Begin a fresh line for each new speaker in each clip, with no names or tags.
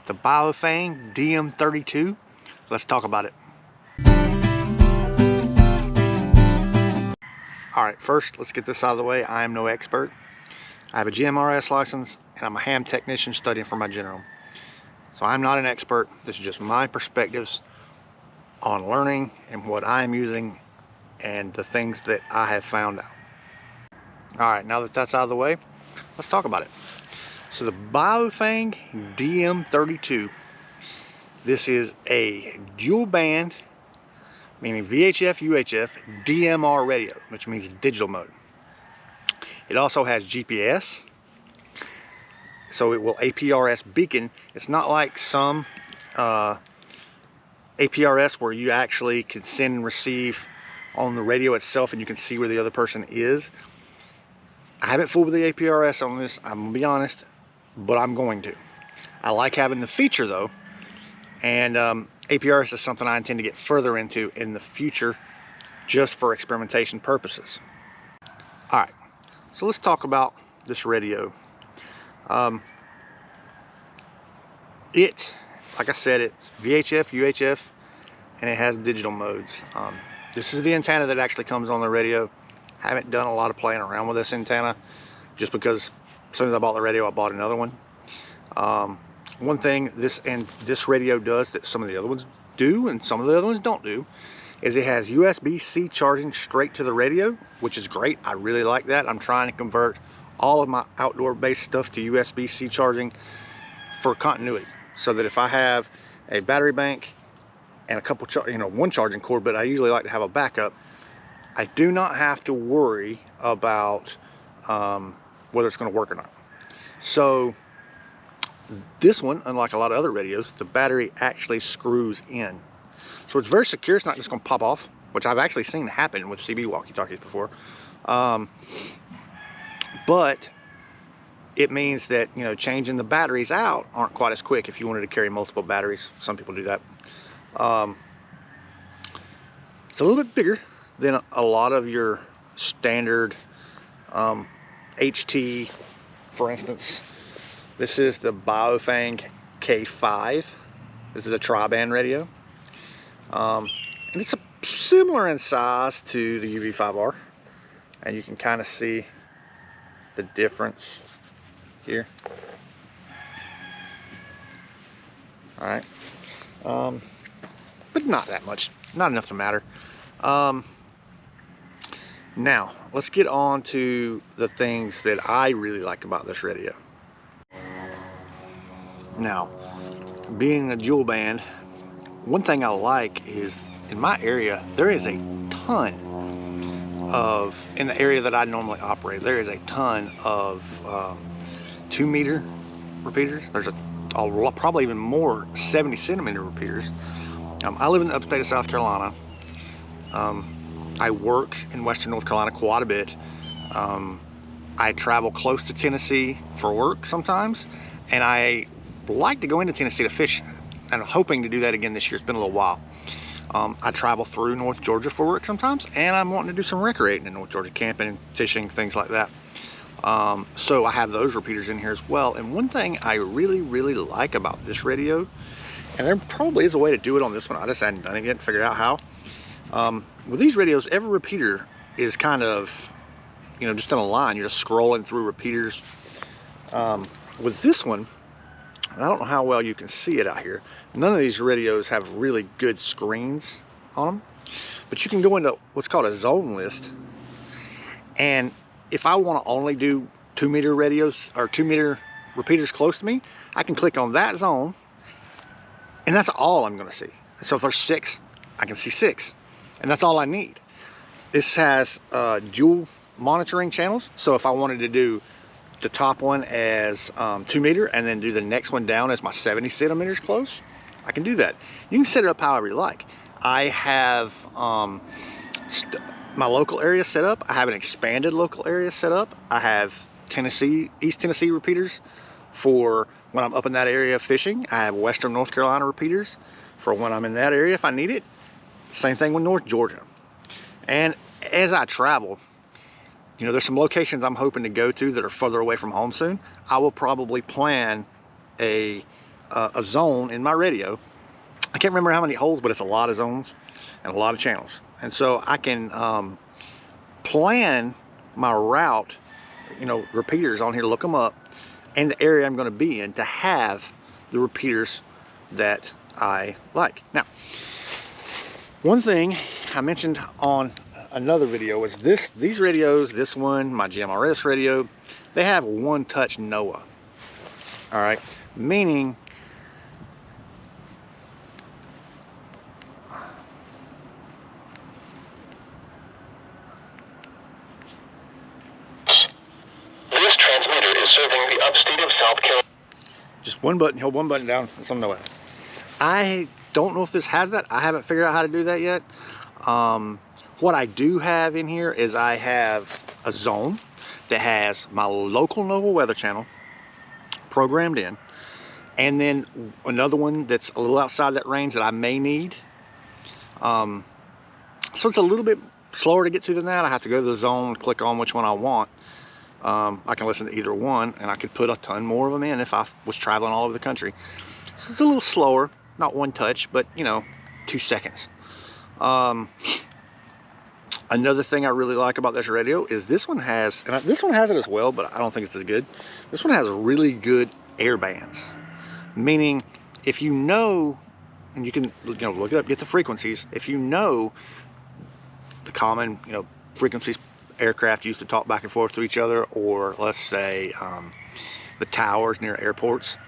It's a Baofeng DM-32. Let's talk about it. All right, first let's get this out of the way. I am no expert. I have a GMRS license and I'm a ham technician studying for my general. So I'm not an expert. This is just my perspectives on learning and what I'm using and the things that I have found out. All right, now that that's out of the way, let's talk about it. So the Baofeng DM-32, this is a dual band, meaning VHF, UHF, DMR radio, which means digital mode. It also has GPS, so it will APRS beacon. It's not like some APRS where you actually can send and receive on the radio itself and you can see where the other person is. I haven't fooled with the APRS on this, I'm gonna be honest, but I'm going to. I like having the feature though, and APRS is something I intend to get further into in the future just for experimentation purposes. All right, so let's talk about this radio. Like I said, it's VHF, UHF, and it has digital modes. This is the antenna that actually comes on the radio. Haven't done a lot of playing around with this antenna just because as soon as I bought the radio, I bought another one. One thing this radio does that some of the other ones do and some of the other ones don't do is it has USB-C charging straight to the radio, which is great. I really like that. I'm trying to convert all of my outdoor based stuff to USB-C charging for continuity, so that if I have a battery bank and a couple, one charging cord, but I usually like to have a backup, I do not have to worry about whether it's going to work or not. So this one, unlike a lot of other radios, the battery actually screws in. So it's very secure. It's not just going to pop off, which I've actually seen happen with CB walkie-talkies before. But it means that, changing the batteries out aren't quite as quick if you wanted to carry multiple batteries. Some people do that. It's a little bit bigger than a lot of your standard HT, for instance. This is the Baofeng K5. This is a tri-band radio. And it's similar in size to the UV5R. And you can kind of see the difference here. All right. But not that much. Not enough to matter. Now, let's get on to the things that I really like about this radio. Now, being a dual band, one thing I like is in my area, there is a ton of, in the area that I normally operate, there is a ton of 2 meter repeaters. There's a lot, probably even more 70 centimeter repeaters. I live in the upstate of South Carolina. I work in Western North Carolina quite a bit. I travel close to Tennessee for work sometimes, and I like to go into Tennessee to fish, and I'm hoping to do that again this year. It's been a little while. I travel through North Georgia for work sometimes, and I'm wanting to do some recreating in North Georgia, camping and fishing, things like that. So I have those repeaters in here as well. And one thing I really, really like about this radio, and there probably is a way to do it on this one, I just hadn't done it yet, figured out how. With these radios, every repeater is kind of, just in a line. You're just scrolling through repeaters. With this one, and I don't know how well you can see it out here, none of these radios have really good screens on them, but you can go into what's called a zone list, and if I want to only do 2 meter radios or 2 meter repeaters close to me, I can click on that zone, and that's all I'm going to see. So if there's 6, I can see 6, and that's all I need. This has dual monitoring channels, so if I wanted to do the top one as 2 meter and then do the next one down as my 70 centimeters close, I can do that. You can set it up however you like. I have my local area set up. I have an expanded local area set up. I have East Tennessee repeaters for when I'm up in that area fishing. I have Western North Carolina repeaters for when I'm in that area if I need it. Same thing with North Georgia. And as I travel, there's some locations I'm hoping to go to that are further away from home soon. I will probably plan a a zone in my radio. I can't remember how many holes, but it's a lot of zones and a lot of channels. And so I can plan my route, you know, repeaters on here, look them up, and the area I'm going to be in to have the repeaters that I like. Now, one thing I mentioned on another video is these radios, this one, my GMRS radio, they have one touch NOAA. All right, meaning
this transmitter is serving the upstate of South Carolina.
just one button, hold one button down, it's on NOAA. I don't know if this has that. I haven't figured out how to do that yet. What I do have in here is I have a zone that has my local NOAA weather channel programmed in, and then another one that's a little outside that range that I may need. So it's a little bit slower to get to than that. I have to go to the zone, click on which one I want. I can listen to either one, and I could put a ton more of them in if I was traveling all over the country. So it's a little slower, not one touch, but you know, 2 seconds. Another thing I really like about this radio is this one has, and this one has it as well, but I don't think it's as good. This one has really good airbands, meaning if you know, and you can, you know, look it up, get the frequencies. If you know the common, you know, frequencies aircraft used to talk back and forth to each other, or let's say the towers near airports,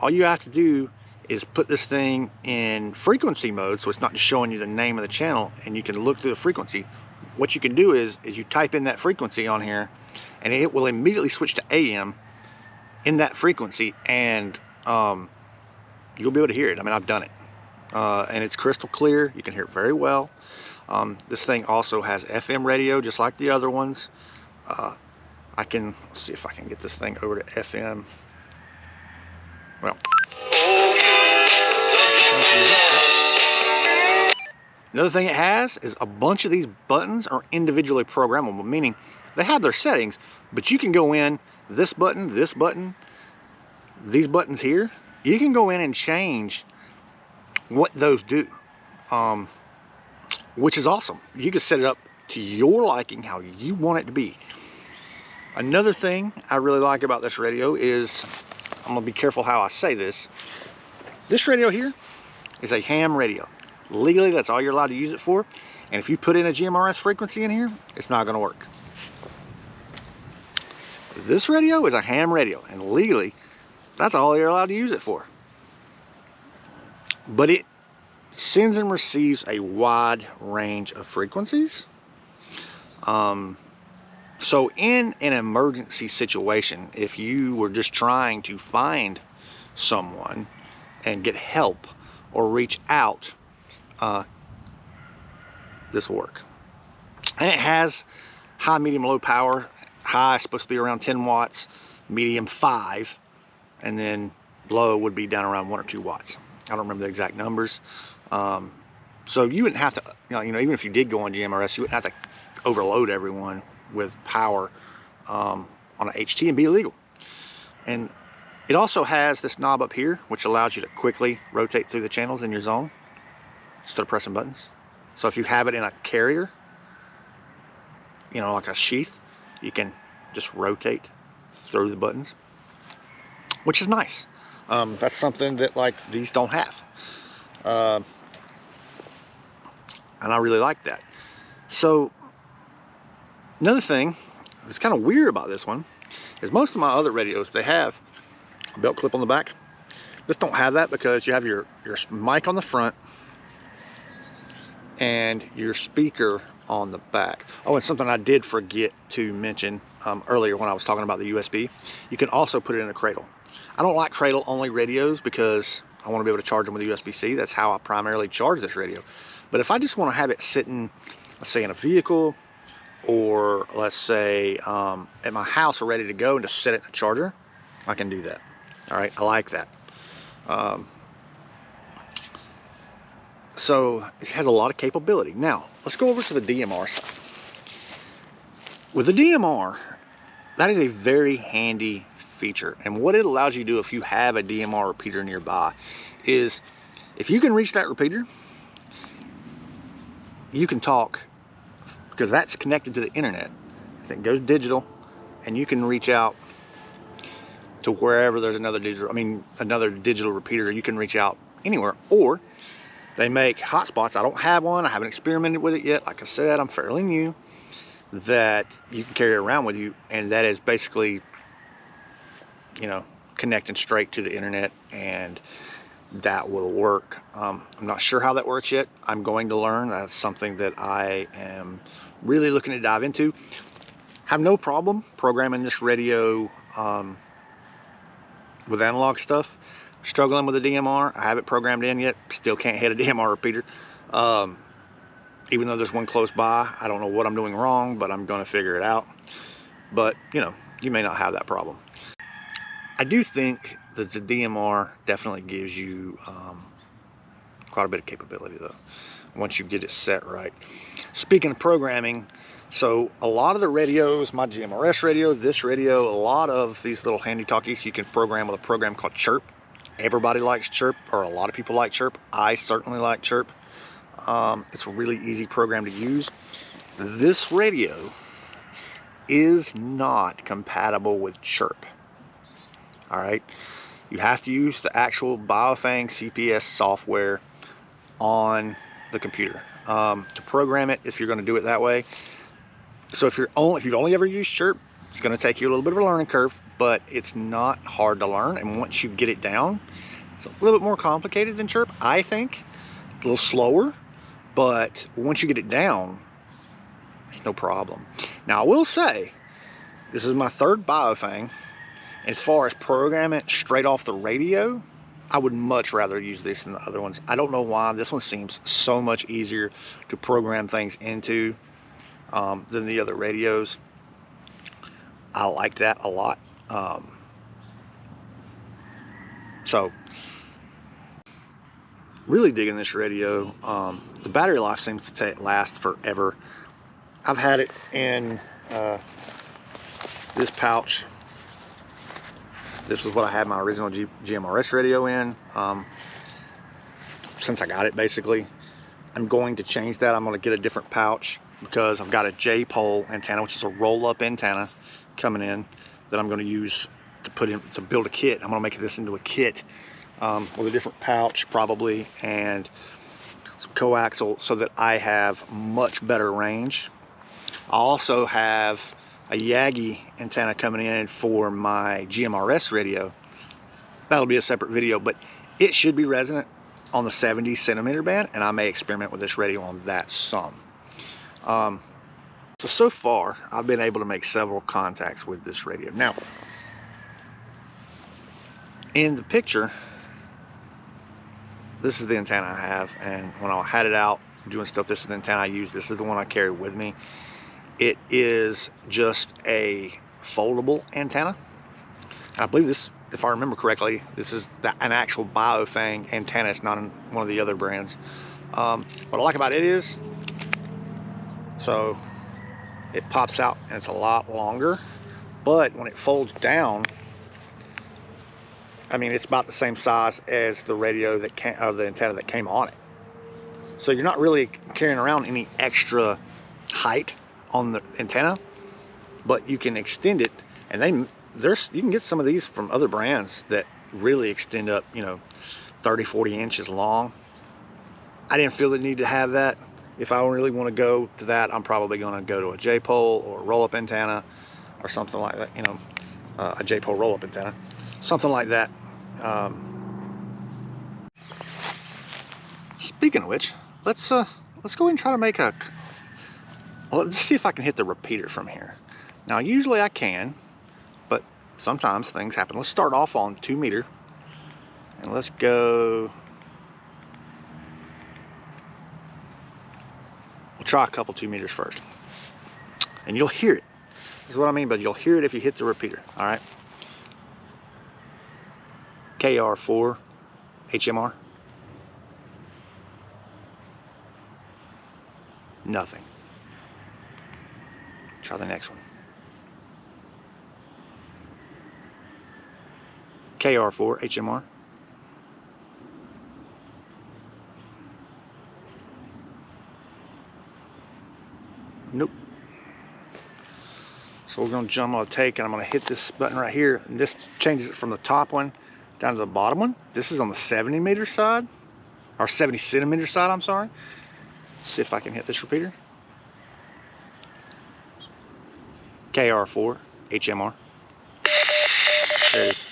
all you have to do is put this thing in frequency mode, so it's not just showing you the name of the channel, and you can look through the frequency. What you can do is you type in that frequency on here, and it will immediately switch to AM in that frequency, and you'll be able to hear it. I mean, I've done it, and it's crystal clear. You can hear it very well. This thing also has FM radio, just like the other ones. I can, let's see if I can get this thing over to FM. Well, another thing it has is a bunch of these buttons are individually programmable, meaning they have their settings, but you can go in this button, these buttons here, you can go in and change what those do, which is awesome. You can set it up to your liking, how you want it to be. Another thing I really like about this radio is, I'm gonna be careful how I say this. This radio here is a ham radio. Legally, that's all you're allowed to use it for. And if you put in a GMRS frequency in here, it's not gonna work. This radio is a ham radio, and legally, that's all you're allowed to use it for. But it sends and receives a wide range of frequencies. So in an emergency situation, if you were just trying to find someone and get help or reach out, this will work. And it has high, medium, low power. High is supposed to be around 10 watts, medium 5, and then low would be down around 1 or 2 watts. I don't remember the exact numbers. So you wouldn't have to, you know, even if you did go on GMRS, you wouldn't have to overload everyone with power on an HT and be illegal. And it also has this knob up here, which allows you to quickly rotate through the channels in your zone instead of pressing buttons. So if you have it in a carrier, you know, like a sheath, you can just rotate through the buttons, which is nice. That's something that like these don't have. And I really like that. So another thing that's kind of weird about this one is most of my other radios, they have a belt clip on the back. This don't have that because you have your mic on the front and your speaker on the back. Oh, and something I did forget to mention earlier when I was talking about the USB, you can also put it in a cradle. I don't like cradle only radios because I want to be able to charge them with USB-C. That's how I primarily charge this radio. But if I just want to have it sitting, let's say in a vehicle, or let's say at my house or ready to go and just set it in a charger, I can do that. All right, I like that. So it has a lot of capability. Now, let's go over to the DMR side. With the DMR, that is a very handy feature. And what it allows you to do if you have a DMR repeater nearby is, if you can reach that repeater, you can talk, because that's connected to the internet. It goes digital, and you can reach out to wherever there's another digital repeater. You can reach out anywhere. Or they make hotspots. I don't have one. I haven't experimented with it yet. Like I said, I'm fairly new. That you can carry around with you, and that is basically, you know, connecting straight to the internet, and that will work. I'm not sure how that works yet. I'm going to learn. That's something that I am really looking to dive into. Have no problem programming this radio with analog stuff. Struggling with a DMR. I haven't programmed in yet. Still can't hit a DMR repeater. Even though there's one close by, I don't know what I'm doing wrong, but I'm going to figure it out. But, you know, you may not have that problem. I do think that the DMR definitely gives you quite a bit of capability, though, once you get it set right. Speaking of programming, so a lot of the radios, my GMRS radio, this radio, a lot of these little handy talkies, you can program with a program called Chirp. Everybody likes Chirp, or a lot of people like Chirp. I certainly like Chirp. It's a really easy program to use. This radio is not compatible with Chirp. All right, you have to use the actual Baofeng CPS software on the computer to program it, if you're going to do it that way. So if you've only ever used Chirp, it's going to take you a little bit of a learning curve, but it's not hard to learn. And once you get it down, it's a little bit more complicated than Chirp, I think. A little slower, but once you get it down, it's no problem. Now, I will say, this is my third Baofeng. As far as programming it straight off the radio, I would much rather use this than the other ones. I don't know why. This one seems so much easier to program things into than the other radios. I like that a lot. So, really digging this radio. The battery life seems to last forever. I've had it in this pouch. This is what I had my original GMRS radio in since I got it, basically. I'm going to change that. I'm going to get a different pouch because I've got a J-pole antenna, which is a roll-up antenna coming in that I'm going to use to build a kit. I'm going to make this into a kit with a different pouch probably, and some coaxial, so that I have much better range. I also have a Yagi antenna coming in for my GMRS radio. That'll be a separate video, but it should be resonant on the 70 centimeter band, and I may experiment with this radio on that some. So far, I've been able to make several contacts with this radio. Now, in the picture, this is the antenna I have, and when I had it out doing stuff, this is the antenna I use. This is the one I carry with me. It is just a foldable antenna. I believe this, if I remember correctly, this is an actual Baofeng antenna. It's not one of the other brands. What I like about it is, so it pops out and it's a lot longer, but when it folds down, I mean, it's about the same size as the radio that the antenna that came on it. So you're not really carrying around any extra height on the antenna, but you can extend it, and you can get some of these from other brands that really extend up, you know, 30-40 inches long. I didn't feel the need to have that. If I really want to go to that, I'm probably going to go to a J-pole or a roll-up antenna or something like that, you know, a J-pole roll-up antenna, something like that. Speaking of which, let's go ahead and try to make a, well, let's see if I can hit the repeater from here. Now, usually I can, but sometimes things happen. Let's start off on 2 meter, and let's go. We'll try a couple 2 meters first, and you'll hear it. This is what I mean, but you'll hear it if you hit the repeater. All right. KR4 HMR. Nothing. Try the next one. KR4 HMR. Nope. So we're going to jump on a take, and I'm going to hit this button right here, and this changes it from the top one down to the bottom one. This is on the 70 meter side, or 70 centimeter side, I'm sorry. See if I can hit this repeater. KR4 HMR. There it is.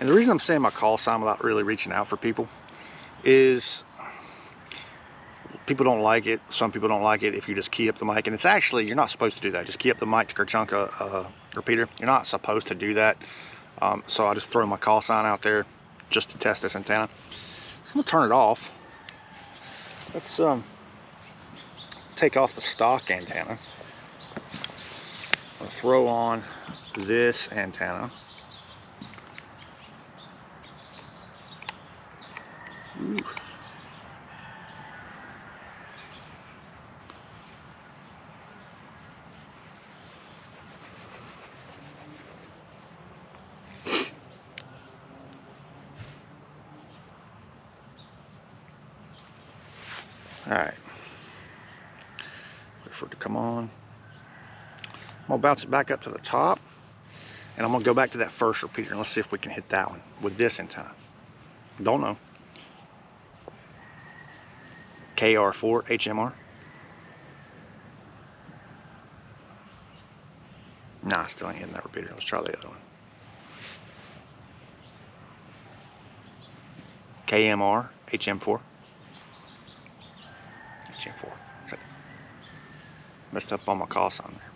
And the reason I'm saying my call sign without really reaching out for people is people don't like it. Some people don't like it if you just key up the mic. And it's actually, you're not supposed to do that. Just key up the mic to kerchunk a repeater. You're not supposed to do that. So I just throw my call sign out there just to test this antenna. So I'm going to turn it off. Let's take off the stock antenna. I'll throw on this antenna. Ooh. All right, wait for it to come on. I'm gonna bounce it back up to the top, and I'm gonna go back to that first repeater, and let's see if we can hit that one with this antenna. Don't know. KR4 HMR. Nah, still ain't hitting that repeater. Let's try the other one. KMR HM4. HM4. Messed up on my call sign there.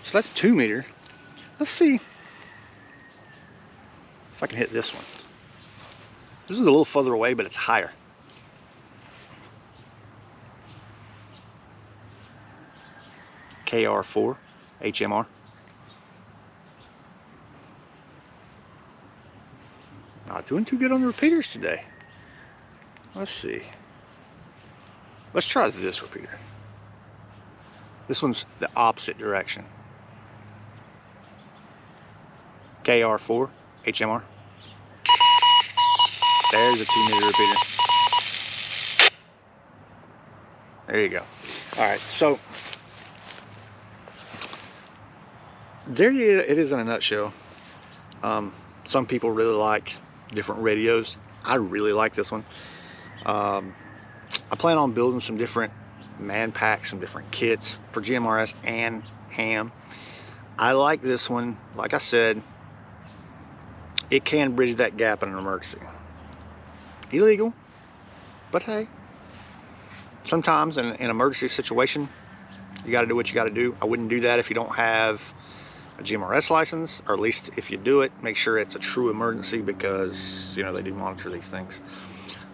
So that's 2 meter. Let's see if I can hit this one. This is a little further away, but it's higher. KR4 HMR. Not doing too good on the repeaters today. Let's see. Let's try this repeater. This one's the opposite direction. KR4 HMR. There's a 2 meter repeater. There you go. All right, so there it is in a nutshell. Some people really like different radios. I really like this one. I plan on building some different man packs, some different kits for GMRS and ham. I like this one. Like I said, it can bridge that gap in an emergency. Illegal, but hey, sometimes in an emergency situation, you got to do what you got to do. I wouldn't do that if you don't have a GMRS license, or at least if you do it, make sure it's a true emergency, because you know they do monitor these things.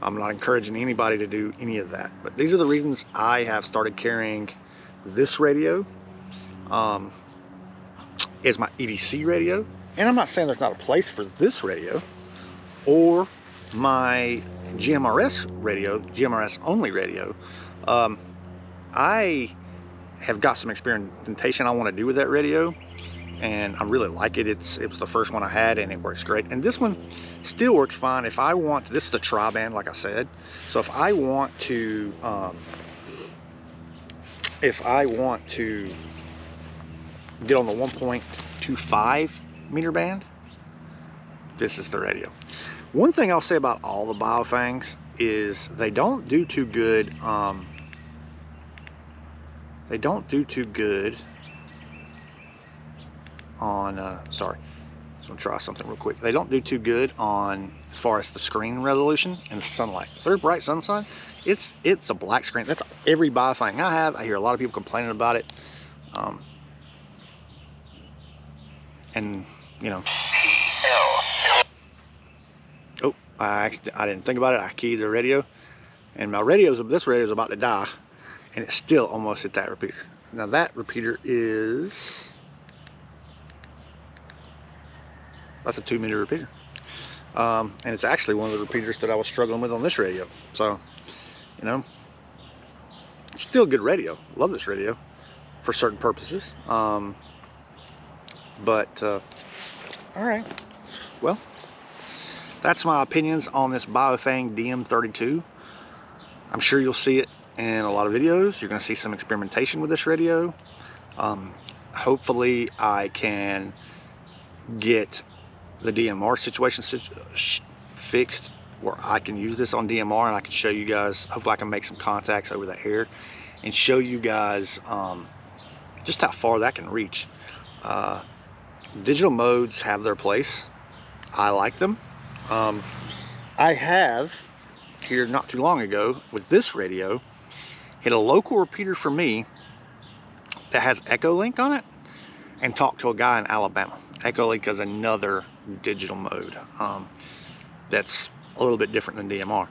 I'm not encouraging anybody to do any of that, but these are the reasons I have started carrying this radio. Is my EDC radio, and I'm not saying there's not a place for this radio, or my GMRS radio, GMRS only radio. I have got some experimentation I want to do with that radio, and I really like it. It was the first one I had, and it works great. And this one still works fine. If I want, this is the tri-band, like I said. So if I want to get on the 1.25 meter band, this is the radio. One thing I'll say about all the Baofengs is they don't do too good. They don't do too good on, sorry, just gonna try something real quick. They don't do too good on, as far as the screen resolution and the sunlight. If they're bright sunshine, it's a black screen. That's every Baofeng I have. I hear a lot of people complaining about it. And, you know. Oh, I didn't think about it. I keyed the radio. And this radio is about to die. And it's still almost at that repeater. Now that repeater is, that's a 2 meter repeater. And it's actually one of the repeaters that I was struggling with on this radio. So, you know, Still good radio. Love this radio for certain purposes. All right. Well, that's my opinions on this Baofeng DM-32. I'm sure you'll see it in a lot of videos. You're going to see some experimentation with this radio. Hopefully I can get the DMR situation fixed where I can use this on DMR, and I can show you guys. Hopefully I can make some contacts over the air and show you guys just how far that can reach. Digital modes have their place. I like them. I have here not too long ago with this radio hit a local repeater for me that has Echo Link on it and talked to a guy in Alabama. Echo Link is another digital mode that's a little bit different than DMR.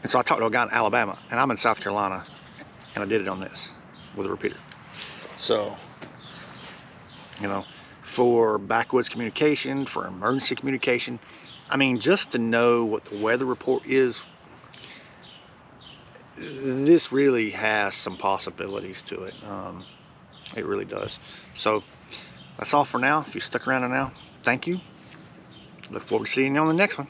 And so I talked to a guy in Alabama, and I'm in South Carolina, and I did it on this with a repeater. So, you know, for backwoods communication, for emergency communication, I mean, just to know what the weather report is, this really has some possibilities to it. It really does. So that's all for now. If you stuck around to now, thank you. Look forward to seeing you on the next one.